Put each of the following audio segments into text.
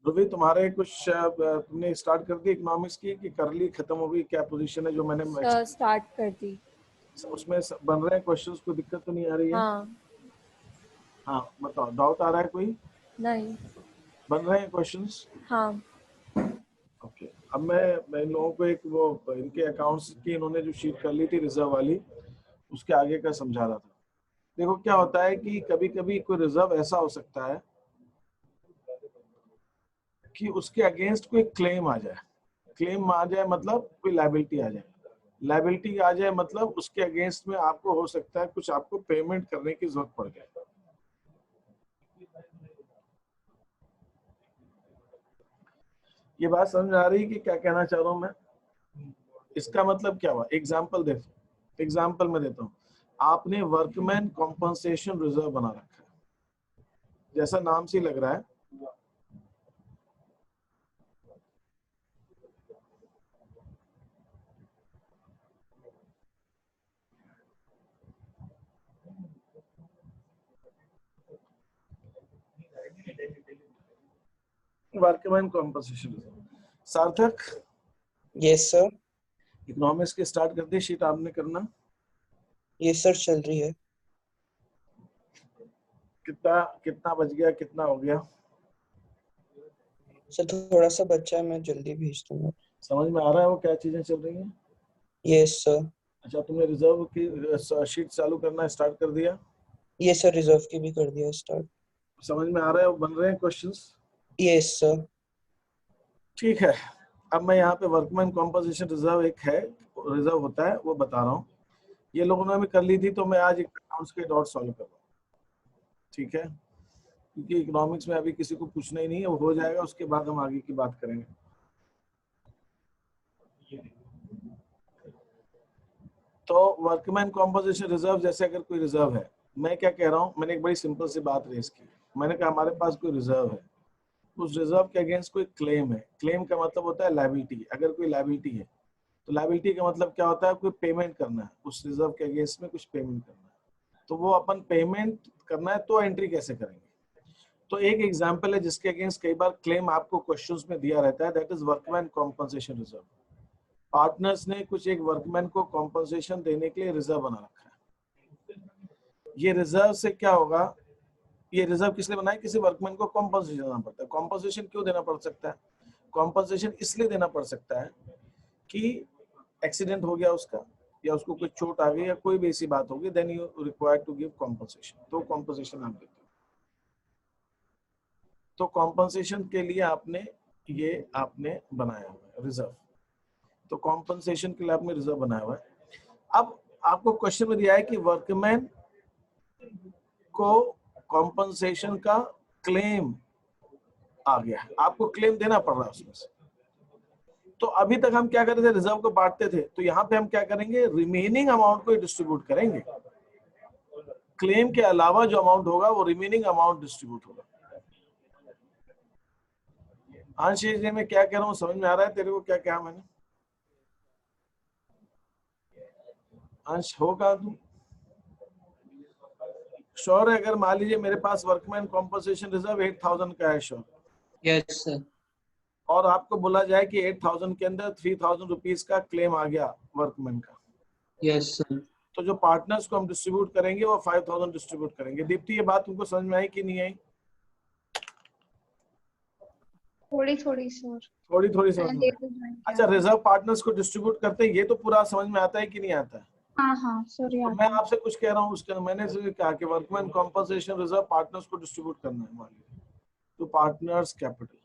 ध्रुवी, तुम्हारे कुछ तुमने स्टार्ट कर दी इकोनॉमिक्स की कि कर ली, खत्म हो गई? क्या पोजीशन है जो मैंने स्टार्ट कर दी। उसमें बन रहे हैं क्वेश्चंस? को दिक्कत तो नहीं आ रही है? हाँ। हाँ बताओ, डाउट आ रहा है कोई? नहीं। बन रहे हैं क्वेश्चंस? हाँ। ओके। अब मैं इन लोगों को एक वो इनके अकाउंट्स की इन्होंने जो शीट कर ली थी रिजर्व वाली, उसके आगे का समझा रहा था। देखो क्या होता है कि कभी कभी कोई रिजर्व ऐसा हो सकता है कि उसके अगेंस्ट कोई क्लेम आ जाए। क्लेम आ जाए मतलब कोई लायबिलिटी आ जाए। लायबिलिटी आ जाए मतलब उसके अगेंस्ट में आपको हो सकता है कुछ आपको पेमेंट करने की जरूरत पड़ जाए। ये बात समझ आ रही है कि क्या कहना चाह रहा हूं मैं? इसका मतलब क्या हुआ? एग्जाम्पल मैं देता हूँ। आपने वर्कमैन कॉम्पनसेशन रिजर्व बना रखा है, जैसा नाम से लग रहा है। Workman compensation reserve. सार्थक, यस सर। इकोनॉमिक्स के स्टार्ट कर दी शीट आपने करना? यस सर, चल रही है। कितना कितना बच गया, कितना हो गया? सर थोड़ा सा बच्चा है, मैं जल्दी भेज दूंगा। समझ में आ रहा है वो क्या चीजें चल रही हैं? Yes sir. अच्छा, तुमने रिजर्व की शीट चालू करना स्टार्ट कर दिया? यस सर, रिजर्व की भी कर दिया स्टार्ट। समझ में आ रहा है वो बन रहे हैं क्वेश्चंस? Yes sir. ठीक है। अब मैं यहाँ पे वर्कमैन कॉम्पोजिशन रिजर्व एक है, रिजर्व होता है, वो बता रहा हूँ। ये लोगों ने भी कर ली थी तो मैं आज अकाउंट्स के डॉट सॉल्व कर रहा हूँ। ठीक है, क्योंकि इकोनॉमिक्स में अभी किसी को पूछना ही नहीं है, वो हो जाएगा उसके बाद हम आगे की बात करेंगे। तो वर्कमैन कॉम्पोजिशन रिजर्व, जैसे अगर कोई रिजर्व है, मैं क्या कह रहा हूँ, मैंने एक बड़ी सिंपल सी बात रेस की। मैंने कहा हमारे पास कोई रिजर्व है, उस रिजर्व के अगेंस्ट कोई क्लेम है। क्लेम का मतलब होता है लायबिलिटी। अगर कोई लायबिलिटी है तो लायबिलिटी का मतलब क्या होता है? कोई पेमेंट करना है, उस रिजर्व के अगेंस्ट में कुछ पेमेंट करना है। तो वो अपन पेमेंट करना है तो एंट्री कैसे करेंगे? तो एक एग्जांपल है जिसके अगेंस्ट कई बार क्लेम आपको क्वेश्चंस में दिया रहता है, that is workman compensation reserve. Partners ने कुछ एक वर्कमैन को कॉम्पनसेशन देने के लिए रिजर्व बना रखा है। ये रिजर्व से क्या होगा? ये रिजर्व किस लिए बनाए? किसी वर्कमैन को कॉम्पनसेशन देना पड़ता है। कॉम्पनसेशन क्यों देना पड़ सकता है? कॉम्पनसेशन इसलिए देना पड़ सकता है कि एक्सीडेंट हो गया उसका, या उसको कोई चोट आ गई, या कोई भी ऐसी बात होगी, then you required to give compensation. तो कॉम्पनसेशन आप देते हो। तो कॉम्पनसेशन के लिए आपने बनाया हुआ है रिजर्व। तो कॉम्पनसेशन के लिए आपने रिजर्व बनाया हुआ है। अब आपको क्वेश्चन में दिया है कि वर्कमैन को कॉम्पनसेशन का क्लेम आ गया है, आपको क्लेम देना पड़ रहा है उसमें से। तो अभी तक हम क्या कर रहे थे? रिजर्व को बांटते थे। तो यहाँ पे हम क्या करेंगे? रिमेनिंग अमाउंट को डिस्ट्रीब्यूट करेंगे। क्लेम के अलावा जो अमाउंट होगा वो रिमेनिंग अमाउंट डिस्ट्रीब्यूट होगा। अंश, ये मैं क्या कह रहा हूँ समझ में आ रहा है तेरे को? क्या कहा मैंने? अंश होगा तू श्योर है? अगर मान लीजिए मेरे पास वर्कमैन कॉम्पनसेशन रिजर्व 8000 का है, श्योर? Yes sir. और आपको बोला जाए कि 8000 के अंदर 3000 रुपीज का क्लेम आ गया वर्कमैन का, यस सर। तो जो पार्टनर्स को हम डिस्ट्रीब्यूट करेंगे वो 5000 डिस्ट्रीब्यूट करेंगे। दीप्ति, ये बात तुमको समझ में आई कि नहीं आई? थोड़ी थोड़ी सर। थोड़ी थोड़ी समझ में आई। अच्छा, रिजर्व पार्टनर्स को डिस्ट्रीब्यूट करते हैं, ये तो पूरा समझ में आता है कि नहीं आता है? हाँ हाँ सर, तो मैं आपसे कुछ कह रहा हूँ, उसके मैंने कहा कि वर्कमैन कॉम्पनसेशन रिजर्व पार्टनर्स को डिस्ट्रीब्यूट करना है, मान लीजिए तो partners capital.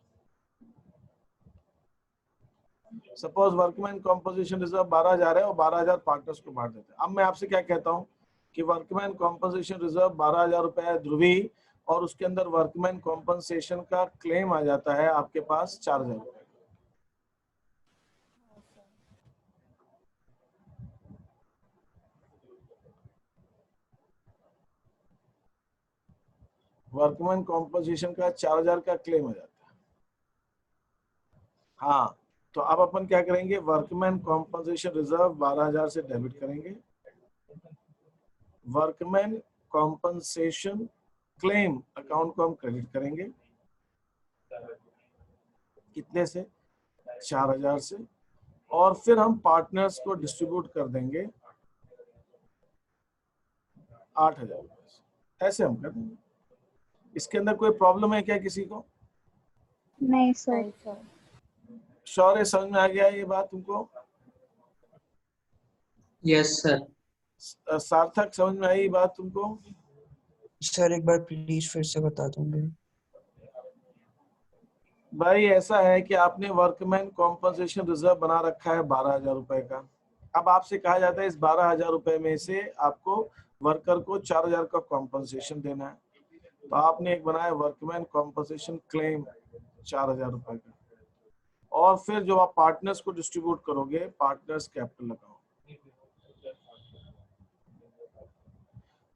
Suppose workman composition reserve 12000 है और 12000 पार्टनर्स को बांट देते हैं। अब मैं आपसे क्या कहता हूं कि वर्कमैन कॉम्पोजिशन रिजर्व 12000 रुपए है ध्रुवी, और उसके अंदर वर्कमैन कॉम्पनसेशन का क्लेम आ जाता है आपके पास 4000 रुपए। वर्कमैन कॉम्पोजिशन का 4000 का क्लेम आ जाता है। हाँ, तो अब अपन क्या करेंगे? वर्कमैन कॉम्पनसेशन रिजर्व 12000 से डेबिट करेंगे, वर्कमैन कॉम्पनसेशन क्लेम अकाउंट को हम क्रेडिट करेंगे, कितने से? 4000 से। और फिर हम पार्टनर्स को डिस्ट्रीब्यूट कर देंगे 8000 रुपए से। ऐसे हम कर देंगे। इसके अंदर कोई प्रॉब्लम है क्या किसी को? नहीं सर। नहीं सर। शौर्य, समझ में आ गया ये बात तुमको? Yes sir. सार्थक, समझ में आई ये बात तुमको? सर एक बार प्लीज फिर से बता दूंगे। भाई ऐसा है कि आपने वर्कमैन कॉम्पनसेशन रिजर्व बना रखा है 12,000 रुपए का। अब आपसे कहा जाता है इस 12,000 रुपए में से आपको वर्कर को 4,000 का कॉम्पनसेशन देना है। तो आपने एक बनाया वर्कमैन कॉम्पनसेशन क्लेम 4,000 रुपए का। और फिर जो आप पार्टनर्स को डिस्ट्रीब्यूट करोगे, पार्टनर्स कैपिटल लगाओ।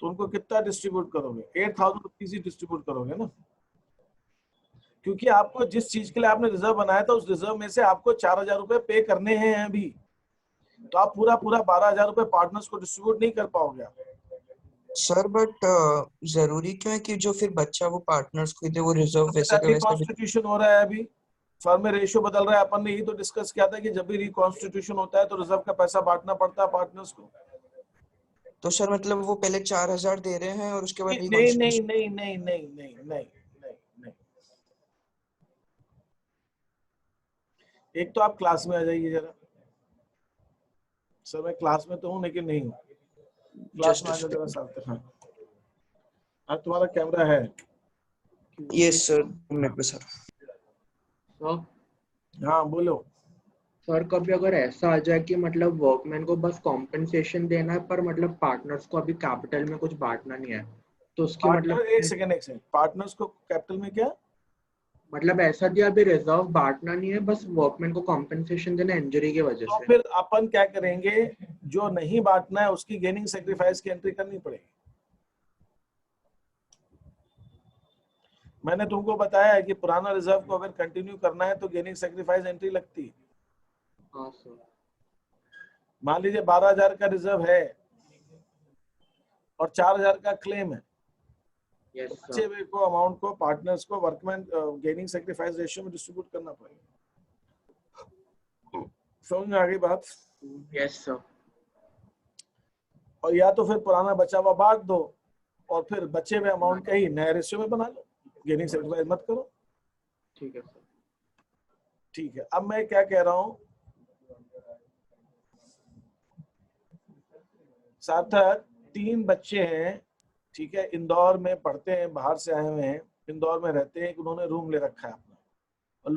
तो उनको कितना डिस्ट्रीब्यूट करोगे? 8,000 रुपीज ही डिस्ट्रीब्यूट करोगे ना, क्योंकि आपको जिस चीज के लिए आपने रिजर्व बनाया था उस रिजर्व में से आपको 4,000 रुपए पे करने हैं अभी। तो आप पूरा 12,000 रुपए पार्टनर्स को डिस्ट्रीब्यूट नहीं कर पाओगे आप। सर बट जरूरी क्यों है कि जो फिर बच्चा वो पार्टनर्स को दे, वो रिजर्व वैसे का वैसा रिकॉन्स्टिट्यूशन हो रहा है अभी, फर्म में रेशियो बदल रहा है। अपन ने यही तो डिस्कस किया था कि जब भी रिकॉन्स्टिट्यूशन होता है तो रिजर्व का पैसा बांटना पड़ता है पार्टनर्स को। तो सर मतलब वो पहले 4,000 दे रहे हैं और उसके बाद नहीं नहीं नहीं रिकॉन्स्टिट्यूशन। नहीं नहीं नहीं नहीं नहीं नहीं। एक तो आप क्लास में आ जाइए जरा। सर मैं क्लास में तो हूँ लेकिन नहीं हूँ। क्लास में आ जाओ जरा साथ। हाँ, आज तुम्हारा कैमरा है? यस सर मेरे पे सर। हाँ बोलो। सर कभी अगर ऐसा आ जाए कि मतलब वर्कमैन को बस कॉम्पेंसेशन देना है पर मतलब पार्टनर्स को अभी कैपिटल में कुछ बांटना नहीं है, तो उसकी पार्टनर, एक सेकंड, पार्टनर्स को कैपिटल में क्या? मतलब ऐसा दिया अभी रिजर्व बांटना नहीं है, बस वर्कमैन को कॉम्पेंसेशन देना इंजरी की वजह तो से। फिर अपन क्या करेंगे, जो नहीं बांटना है उसकी गेनिंग सेक्रीफाइस की एंट्री करनी पड़ेगी। मैंने तुमको बताया है कि पुराना रिजर्व को अगर कंटिन्यू करना है तो गेनिंग सेक्रीफाइस एंट्री लगती है। हाँ सर। मान लीजिए 12,000 का रिजर्व है और 4,000 का क्लेम है। यस बचे सर। हुए को अमाउंट को पार्टनर्स को वर्कमैन गेनिंग सेक्रीफाइस रेशियो में डिस्ट्रीब्यूट करना पड़ेगा। समझ में आ गई बात? Yes sir. और या तो फिर पुराना बचा हुआ बांट दो और फिर बचे हुए अमाउंट का ही नया रेशियो में बना लो, गेनिंग सेक्रीफाइस मत करो। ठीक है सर। ठीक है, अब मैं क्या कह रहा हूं, सार्थक 3 बच्चे हैं, ठीक है, इंदौर में पढ़ते हैं, बाहर से आए हुए हैं, इंदौर में रहते हैं। उन्होंने रूम ले रखा है अपना, और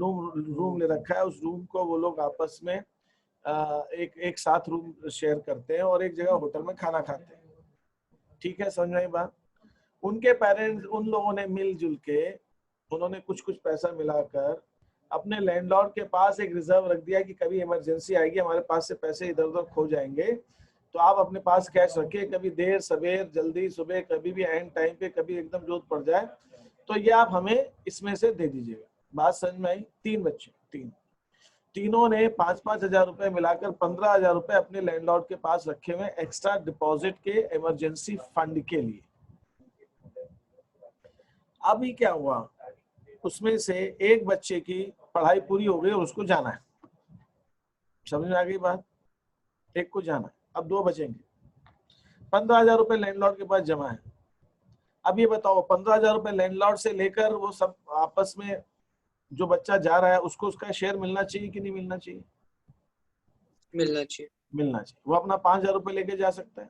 रूम ले रखा है। उस रूम को वो लोग आपस में एक साथ रूम शेयर करते हैं और एक जगह होटल में खाना खाते हैं। ठीक है, समझ में आई बात? उनके पेरेंट्स, उन लोगों ने मिलजुल के, उन्होंने कुछ कुछ पैसा मिलाकर अपने लैंडलॉर्ड के पास एक रिजर्व रख दिया कि कभी इमरजेंसी आएगी, हमारे पास से पैसे इधर उधर खो जाएंगे, तो आप अपने पास कैश रखिए, कभी देर सवेर, जल्दी सुबह, कभी भी एंड टाइम पे, कभी एकदम जरूरत पड़ जाए तो ये आप हमें इसमें से दे दीजिएगा। बात समझ में आई? 3 बच्चे, तीनों ने 5-5 हजार रुपए मिलाकर 15,000 रुपए अपने लैंडलॉर्ड के पास रखे हुए एक्स्ट्रा डिपॉजिट के इमरजेंसी फंड के लिए। अभी क्या हुआ, उसमें से एक बच्चे की पढ़ाई पूरी हो गई और उसको जाना है। समझ में आ गई बात? एक को जाना है, अब 2 बचेंगे। 15,000 रुपए लैंडलॉर्ड के पास जमा है। अब ये बताओ, 15,000 रुपए लैंडलॉर्ड से लेकर वो सब आपस में, जो बच्चा जा रहा है उसको उसका शेयर मिलना चाहिए कि नहीं मिलना चाहिए? मिलना चाहिए। मिलना चाहिए। वो अपना 5,000 रुपए लेके जा सकता है।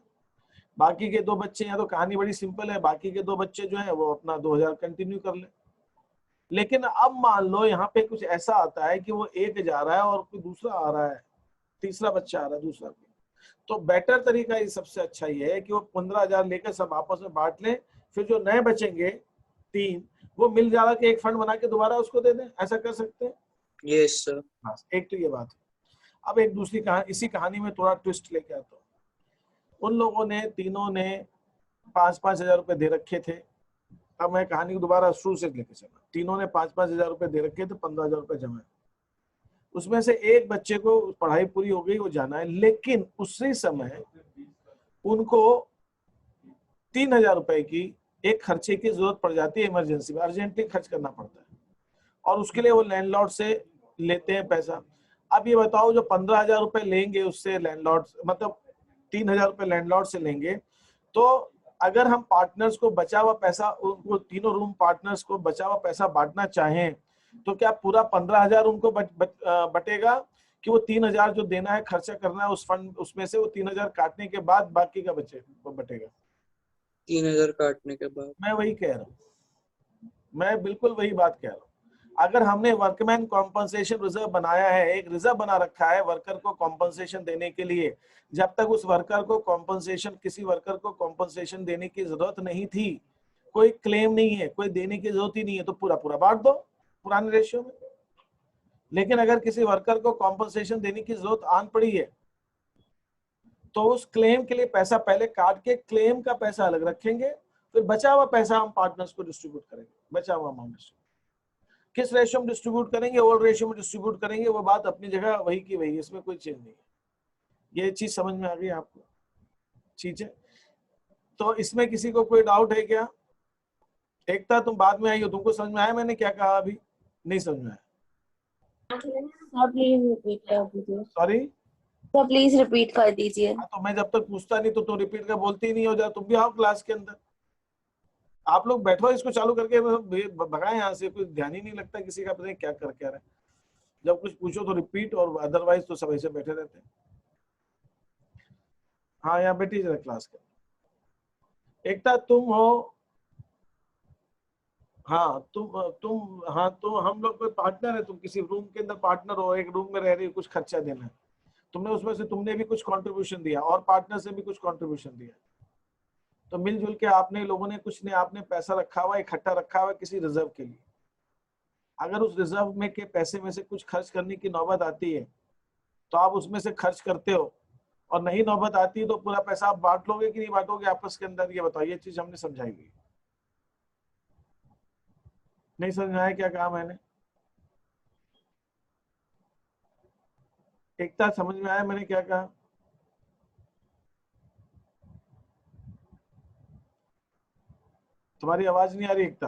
बाकी के 2 बच्चे हैं, तो कहानी बड़ी सिंपल है, बाकी के 2 बच्चे जो है वो अपना 2,000 कंटिन्यू कर ले। लेकिन अब मान लो यहाँ पे कुछ ऐसा आता है कि वो एक जा रहा है और कोई दूसरा आ रहा है, तीसरा बच्चा आ रहा है दूसरा, तो बेटर तरीका ये सबसे अच्छा ये है कि वो 15,000 लेकर सब आपस में बांट लें, फिर जो नए बचेंगे 3, वो मिल जाएगा कि एक फंड बना के दोबारा उसको दे दें। ऐसा कर सकते हैं? Yes sir. बस एक तो ये बात है। अब एक दूसरी कहानी, इसी कहानी में थोड़ा ट्विस्ट लेके आता हूँ। उन लोगों ने, तीनों ने 5-5 हजार रुपए दे रखे थे। अब मैं कहानी को दोबारा शुरू से लेके चला। तीनों ने 5-5 हजार रुपए दे रखे थे, 15,000 रुपए जमा है। उसमें से एक बच्चे को पढ़ाई पूरी हो गई, वो जाना है, लेकिन उसी समय उनको 3,000 रुपए की एक खर्चे की जरूरत पड़ जाती है, इमरजेंसी में अर्जेंटली खर्च करना पड़ता है, और उसके लिए वो लैंडलॉर्ड से लेते हैं पैसा। अब ये बताओ जो 15,000 रुपए लेंगे उससे लैंडलॉर्ड, मतलब 3,000 रुपए लैंडलॉर्ड से लेंगे, तो अगर हम पार्टनर्स को बचा हुआ पैसा, उनको तीनों रूम पार्टनर्स को बचा हुआ पैसा बांटना चाहें, तो क्या पूरा 15,000 उनको बटेगा कि वो 3,000 जो देना है, खर्चा करना है उस फंड, उसमें से वो 3,000 काटने के बाद बाकी का बटेगा? 3,000 काटने के बाद। मैं वही कह रहा हूँ, मैं बिल्कुल वही बात कह रहा हूँ। अगर हमने वर्कमैन कॉम्पनसेशन रिजर्व बनाया है, एक रिजर्व बना रखा है वर्कर को कॉम्पनसेशन देने के लिए, जब तक उस वर्कर को कॉम्पनसेशन, किसी वर्कर को कॉम्पनसेशन देने की जरूरत नहीं थी, कोई क्लेम नहीं है, कोई देने की जरूरत ही नहीं है, तो पूरा पूरा बांट दो पुराने रेशियो में। लेकिन अगर किसी वर्कर को कॉम्पनसेशन देने की जरूरत आन पड़ी है, तो उस क्लेम के लिए पैसा पहले काट के क्लेम का पैसा अलग रखेंगे, फिर बचा हुआ पैसा हम पार्टनर्स को डिस्ट्रीब्यूट करेंगे, बचा हुआ अमाउंट डिस्ट्रीब्यूट। किस रेशियो में डिस्ट्रीब्यूट करेंगे, ओल्ड रेशियो में डिस्ट्रीब्यूट करेंगे, वो बात अपनी जगह वही की वही, इसमें कोई चेंज नहीं है। ये चीज समझ में आ गई आपको? ठीक है, तो इसमें किसी को कोई डाउट है क्या? एकता तुम बाद में आई हो, तुमको समझ में आया मैंने क्या कहा? अभी नहीं समझ में आया? प्लीज रिपीट कर दीजिए। सॉरी, सर प्लीज रिपीट कर दीजिए। तो मैं जब तक पूछता नहीं तो तुम रिपीट कर बोलती ही नहीं हो। जा तुम भी आओ क्लास के अंदर, आप लोग बैठो, इसको चालू करके भगाए यहाँ से, कोई ध्यान ही नहीं लगता किसी का, पता नहीं क्या कर क्या रहे। जब कुछ पूछो तो रिपीट, और अदरवाइज तो सब ऐसे बैठे रहते हैं। हाँ, यहाँ बैठी जरा क्लास के। एकता तुम हो? हाँ तुम हाँ, तो हम लोग कोई पार्टनर है, तुम किसी रूम के अंदर पार्टनर हो, एक रूम में रह रही हो, कुछ खर्चा देना है, तुमने उसमें से तुमने भी कुछ कंट्रीब्यूशन दिया और पार्टनर से भी कुछ कंट्रीब्यूशन दिया, तो मिलजुल के आपने लोगों ने कुछ ने आपने पैसा रखा हुआ, इकट्ठा रखा हुआ किसी रिजर्व के लिए। अगर उस रिजर्व में के पैसे में से कुछ खर्च करने की नौबत आती है, तो आप उसमें से खर्च करते हो, और नहीं नौबत आती है तो पूरा पैसा आप बांट लोगे कि नहीं बांटोगे आपस के अंदर? ये बताओ, ये चीज हमने समझाई गई। नहीं समझ में आया क्या कहा मैंने? एकता समझ में आया मैंने क्या कहा? तुम्हारी आवाज नहीं आ रही एकता,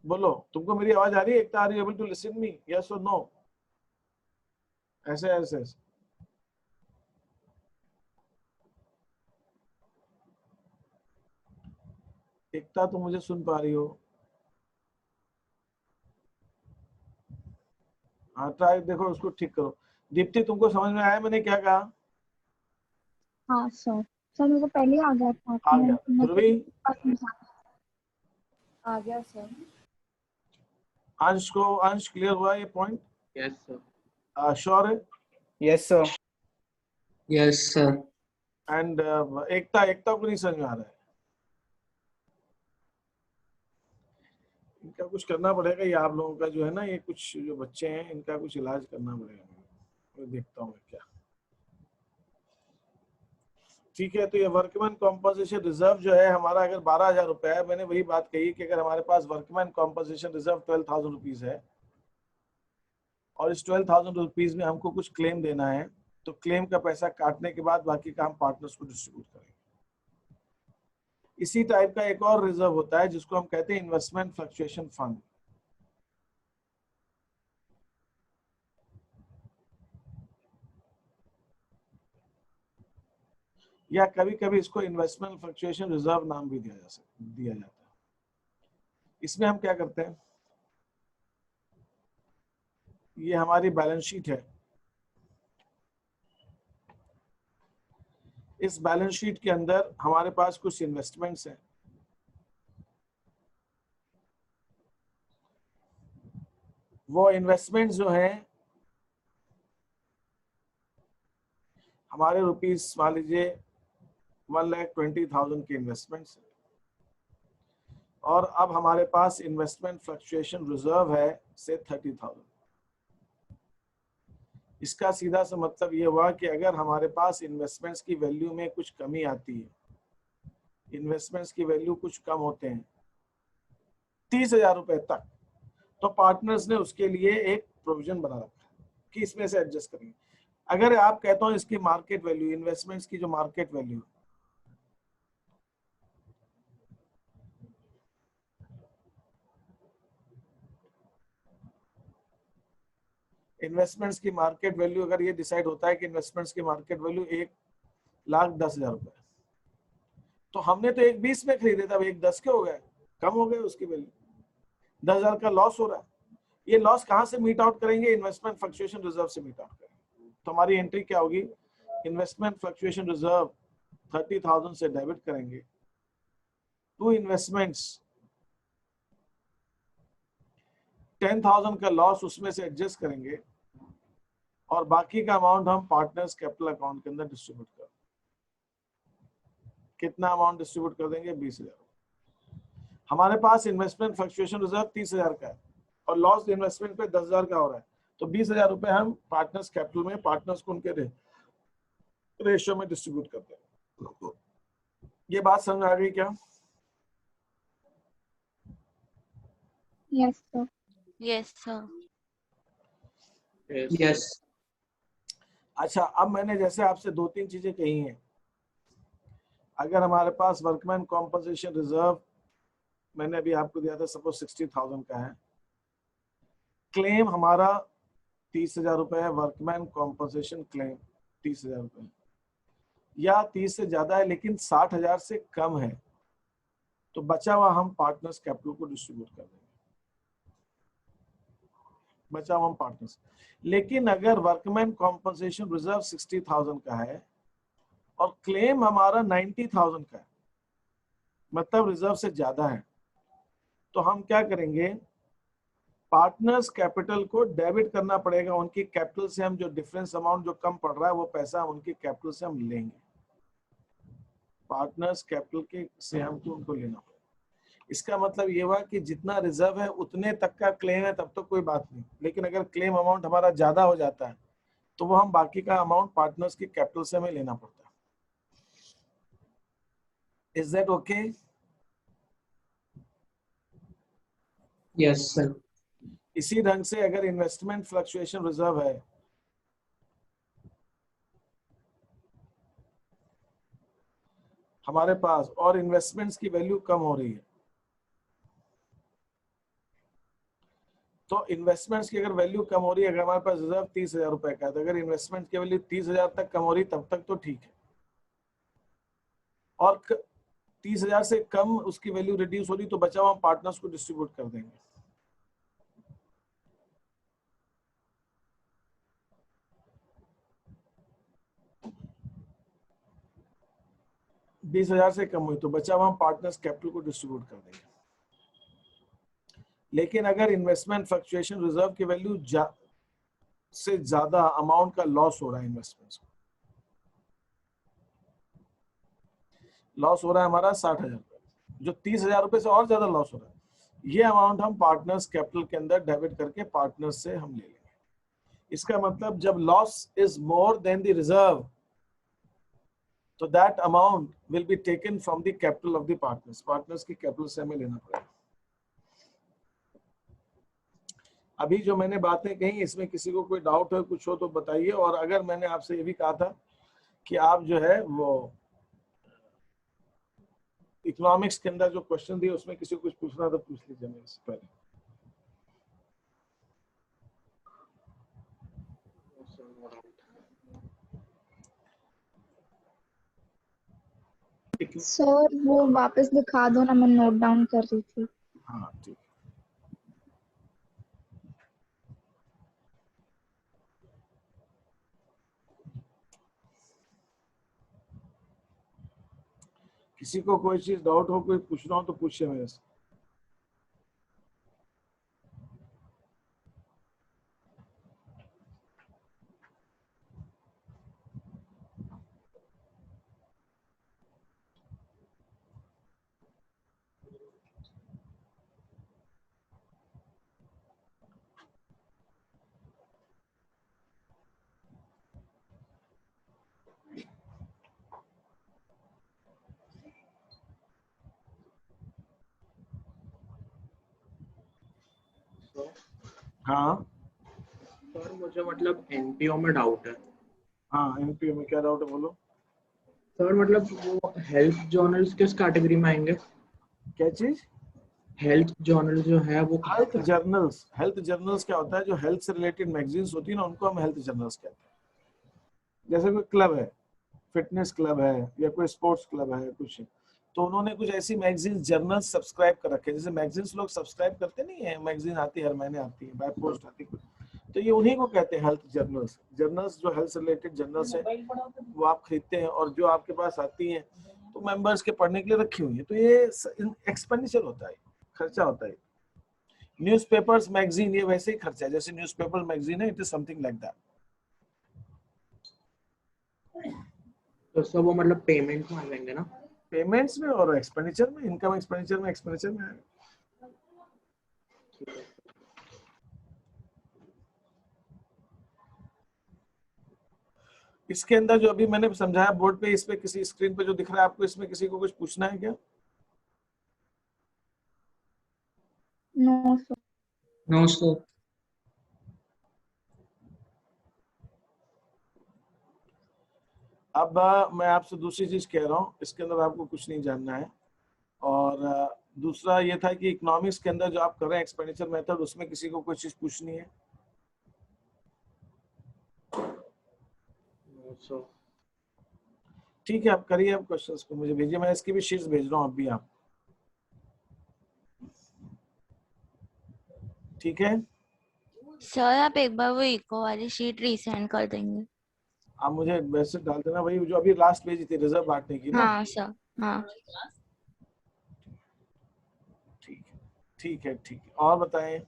बोलो। तुमको मेरी आवाज आ रही है Ekta? Are you able to listen me, yes और नो? ऐसे ऐसे ऐसे। एकता तुम मुझे सुन पा रही हो? हाँ, ट्राई देखो, उसको ठीक करो। दीप्ति तुमको समझ में आया मैंने क्या कहा? हाँ सर। सर मेरे को पहले आ गया था, आ गया। ध्रुवी, आ गया सर। अंश क्लियर हुआ ये पॉइंट? Yes sir. श्योर है? Yes sir. Yes sir. And Ekta को नहीं समझ में आ रहा है? इनका कुछ करना पड़ेगा, ये आप लोगों का जो है ना, ये कुछ जो बच्चे हैं इनका कुछ इलाज करना पड़ेगा। मैं देखता हूँ क्या। ठीक है, तो ये वर्कमैन कॉम्पोजिशन रिजर्व जो है हमारा, अगर 12,000 रुपए है, मैंने वही बात कही कि अगर हमारे पास वर्कमैन कॉम्पोजिशन रिजर्व 12,000 रुपीज है, और इस 12,000 रुपीज में हमको कुछ क्लेम देना है, तो क्लेम का पैसा काटने के बाद बाकी का हम पार्टनर्स को डिस्ट्रीब्यूट करेंगे। इसी टाइप का एक और रिजर्व होता है जिसको हम कहते हैं इन्वेस्टमेंट फ्लक्चुएशन फंड। या कभी कभी इसको इन्वेस्टमेंट फ्लक्चुएशन रिजर्व नाम भी दिया जाता है। इसमें हम क्या करते हैं, ये हमारी बैलेंस शीट है, इस बैलेंस शीट के अंदर हमारे पास कुछ इन्वेस्टमेंट्स हैं, वो इन्वेस्टमेंट्स जो हैं हमारे रुपीस, मान लीजिए 1,20,000 के इन्वेस्टमेंट्स, और अब हमारे पास इन्वेस्टमेंट फ्लक्चुएशन रिजर्व है से 30,000। इसका सीधा सा मतलब ये हुआ कि अगर हमारे पास इन्वेस्टमेंट्स की वैल्यू में कुछ कमी आती है, इन्वेस्टमेंट्स की वैल्यू कुछ कम होते हैं 30,000 रुपए तक, तो पार्टनर्स ने उसके लिए एक प्रोविजन बना रखा है कि इसमें से एडजस्ट करेंगे। अगर आप कहता हूं इसकी मार्केट वैल्यू, इन्वेस्टमेंट्स की जो मार्केट वैल्यू, इन्वेस्टमेंट्स की मार्केट वैल्यू अगर ये डिसाइड होता है कि इन्वेस्टमेंट्स की मार्केट वैल्यू 1,10,000 रुपए, तो हमने तो 1,20 में खरीदे थे, अब 1,10 के हो गए, कम हो गए उसकी वैल्यू, 10,000 का लॉस हो रहा है। ये लॉस कहाँ से मीट आउट करेंगे? इन्वेस्टमेंट फ्लक्चुएशन रिजर्व से मीट आउट करेंगे। तो हमारी एंट्री क्या होगी? इन्वेस्टमेंट फ्लक्चुएशन रिजर्व 30,000 से डेबिट करेंगे टू इन्वेस्टमेंट्स, 10,000 का लॉस उसमें से एडजस्ट करेंगे और बाकी का अमाउंट हम पार्टनर्स कैपिटल अकाउंट के अंदर डिस्ट्रीब्यूट कर, कितना अमाउंट डिस्ट्रीब्यूट कर देंगे? 20,000। हमारे पास इन्वेस्टमेंट फ्लक्चुएशन रिजर्व 30,000 का है और लॉस इन्वेस्टमेंट पे 10,000 का हो रहा है, तो 20,000 रुपए हम पार्टनर्स कैपिटल में पार्टनर्स को उनके रेशियो में डिस्ट्रीब्यूट करते हैं। ये बात समझ आ गई क्या? Yes sir. Yes sir. Yes. अच्छा, अब मैंने जैसे आपसे 2-3 चीजें कही हैं। अगर हमारे पास वर्कमैन कॉम्पनसेशन रिजर्व मैंने अभी आपको दिया था, सपोज 60,000 का है, क्लेम हमारा 30,000 रुपए है, वर्कमैन कॉम्पनसेशन क्लेम 30,000 रुपए या 30 से ज्यादा है लेकिन 60,000 से कम है, तो बचा हुआ हम पार्टनर्स कैपिटल को डिस्ट्रीब्यूट कर देंगे, बचा हुआ हम पार्टनर्स। लेकिन अगर वर्कमैन कॉम्पनसेशन रिजर्व 60,000 का है और क्लेम हमारा 90,000 का है, मतलब रिजर्व से ज्यादा है, तो हम क्या करेंगे? पार्टनर्स कैपिटल को डेबिट करना पड़ेगा। उनकी कैपिटल से हम जो डिफरेंस अमाउंट जो कम पड़ रहा है वो पैसा उनकी कैपिटल से हम लेंगे, पार्टनर्स कैपिटल के से हमको उनको लेना पड़ेगा। इसका मतलब ये हुआ कि जितना रिजर्व है उतने तक का क्लेम है तब तो कोई बात नहीं, लेकिन अगर क्लेम अमाउंट हमारा ज्यादा हो जाता है तो वो हम बाकी का अमाउंट पार्टनर्स की कैपिटल से हमें लेना पड़ता है। Is that okay? Yes sir. इसी ढंग से अगर इन्वेस्टमेंट फ्लक्चुएशन रिजर्व है, हमारे पास और इन्वेस्टमेंट्स की वैल्यू कम हो रही है, तो इन्वेस्टमेंट्स की अगर वैल्यू कम हो रही है, अगर हमारे पास रिजर्व 30,000 रुपए का है, तो अगर इन्वेस्टमेंट की वैल्यू 30,000 तक कम हो रही तब तक तो ठीक है, और 30,000 से कम उसकी वैल्यू रिड्यूस हो रही तो बचा हुआ हम पार्टनर्स को डिस्ट्रीब्यूट कर देंगे। बीस 20,000 से कम हुई तो बचा हुआ हम पार्टनर्स कैपिटल को डिस्ट्रीब्यूट कर देंगे। लेकिन अगर इन्वेस्टमेंट फ्लक्चुएशन रिजर्व की वैल्यू से ज्यादा अमाउंट का लॉस हो रहा है, इन्वेस्टमेंट्स को लॉस हो रहा है हमारा 60,000 रुपए, जो 30,000 रुपए से और ज्यादा लॉस हो रहा है, ये अमाउंट हम पार्टनर्स कैपिटल के अंदर डेबिट करके पार्टनर्स से हम ले लेंगे। इसका मतलब जब loss is more than the reserve, तो that amount will be taken from the capital of the partners, partners की कैपिटल से हमें लेना पड़ेगा। अभी जो मैंने बातें कही इसमें किसी को कोई डाउट है, कुछ हो तो बताइए। और अगर मैंने आपसे ये भी कहा था कि आप जो है वो इकोनॉमिक्स के अंदर जो क्वेश्चन दिए उसमें किसी को कुछ पूछना तो पूछ लीजिए मेरे से पहले। सर वो वापस दिखा दो ना, मैं नोट डाउन कर रही थी। हाँ ठीक। किसी को कोई चीज डाउट हो, कोई पूछना हो तो पूछिए मेरे से। हाँ सर मुझे मतलब एनपीओ में डाउट है। हाँ, एनपीओ में क्या डाउट है बोलो। सर मतलब वो हेल्थ जर्नल्स किस कैटेगरी में आएंगे? क्या चीज? हेल्थ जर्नल जो है वो कहाँ हेल्थ का है? जर्नल्स, हेल्थ जर्नल्स क्या होता है, जो हेल्थ से रिलेटेड मैगजीन्स होती है ना, उनको हम हेल्थ जर्नल्स कहते हैं। जैसे कोई क्लब है, फिटनेस क्लब है या कोई स्पोर्ट्स क्लब है कुछ, तो उन्होंने कुछ ऐसी मैगजीन जर्नल सब्सक्राइब कर रखे हैं। जैसे मैगजीन्स लोग सब्सक्राइब करते नहीं है, मैगजीन आती है हर महीने, आती है बाय पोस्ट आती है, तो ये उन्हीं को कहते हैं हेल्थ जर्नल्स। जर्नल्स जो हेल्थ से रिलेटेड जर्नल्स है वो आप खरीदते हैं, और जो आपके पास आती है तो मेंबर्स के पढ़ने के लिए रखी हुई है, तो ये एक्सपेंडिचर होता है, खर्चा होता है। न्यूज़पेपर्स मैगजीन ये वैसे ही खर्चा है, जैसे न्यूज़पेपर मैगजीन है, it is something like that. तो सब वो मतलब पेमेंट में आ जाएंगे ना? पेमेंट्स में और एक्सपेंडिचर में, इनकम एक्सपेंडिचर में, एक्सपेंडिचर में आएगा। इसके अंदर जो अभी मैंने समझाया बोर्ड पे, इस पे किसी स्क्रीन पे जो दिख रहा है आपको, इसमें किसी को कुछ पूछना है क्या? No sir. No sir. अब मैं आपसे दूसरी चीज कह रहा हूँ, इसके अंदर आपको कुछ नहीं जानना है। और दूसरा ये था कि इकोनॉमिक्स के अंदर जो आप कर रहे हैं एक्सपेंडिचर मेथड, उसमें किसी को कोई चीज पूछनी है? सो ठीक है, आप करिए, आप क्वेश्चंस को मुझे भेजिए, मैं इसकी भी शीट्स भेज रहा हूँ अभी आप। ठीक है, सर आप एक बार वो इको वाली शीट रीसेंड कर देंगे? आप मुझे मैसेज डाल देना, वही जो अभी लास्ट भेजी थी रिजर्व बांटने की ना। हाँ सर, हाँ। ठीक है, ठीक है, ठीक है। और बताएं।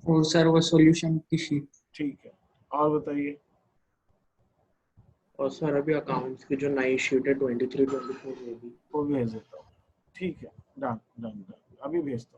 और सर वो सॉल्यूशन की शीट। ठीक है, और बताइए। और सर अभी अकाउंट्स की जो नई शीट है 23-24 वो भी वो भेज देता हूँ। ठीक है, डन डन डन, अभी भेजता हूँ।